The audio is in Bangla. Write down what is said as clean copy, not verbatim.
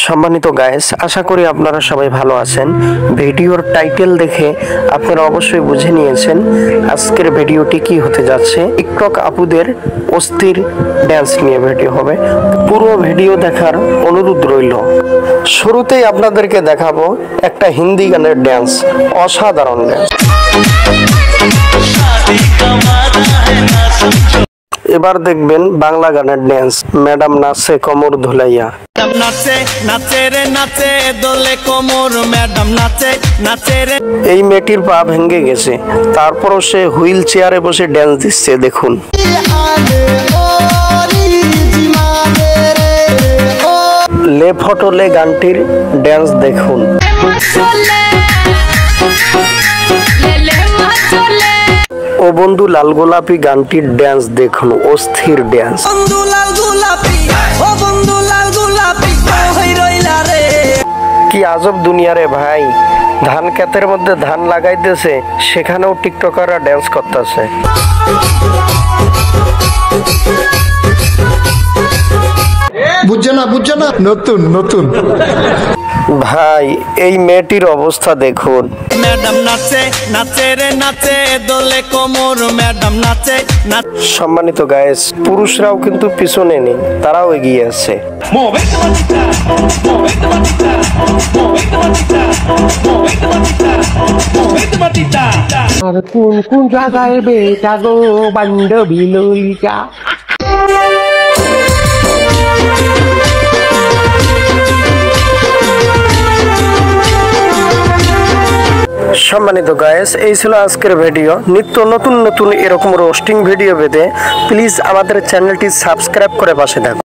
সম্মানিত গাইস, আশা করি আপনারা সবাই ভালো আছেন। ভিডিওর টাইটেল দেখে আপনারা অবশ্যই বুঝে নিয়েছেন আজকের ভিডিওটি কি হতে যাচ্ছে। টিকটক আপুদের অস্থির ড্যান্স নিয়ে ভিডিও হবে। পুরো ভিডিও দেখার অনুরোধ রইল। শুরুতেই আপনাদেরকে দেখাবো একটা হিন্দি গানের ড্যান্স, অসাধারণ ড্যান্স। এবার দেখবেন বাংলা গানের ড্যান্স, ম্যাডাম নাচে কোমর ধুলাইয়া। এই মেয়েটির পা ভেঙে গেছে, তারপরও সে হুইল চেয়ারে বসে ড্যান্স দিচ্ছে, দেখুন। লে ফটোলে গানটির ড্যান্স দেখুন। ও বন্ধু লাল গোলাপি গানটির ড্যান্স দেখুন, অস্থির ড্যান্স। কি আজব দুনিয়া রে ভাই, ধান ক্ষেতের মধ্যে ধান লাগাইতেছে, সেখানেও টিকটকাররা ড্যান্স করতেছে। বুঝছো না নতুন নতুন ভাই, এই মেয়েটির অবস্থা দেখুন। ম্যাডাম নাচে নাচে রে নাচে দোলে কোমর, ম্যাডাম নাচে। সম্মানিত গাইস, পুরুষরাও কিন্তু পিছনে নেই, তারাও এগিয়ে আছে। আর কোন কোন জায়গায় বেটা গো বান্ধবী লইয়া। সম্মানিত গাইস, এই ছিল আজকের ভিডিও। নিত্য নতুন নতুন এরকম রোস্টিং ভিডিও পেতে প্লিজ আমাদের চ্যানেলটি সাবস্ক্রাইব করে পাশে থাকুন।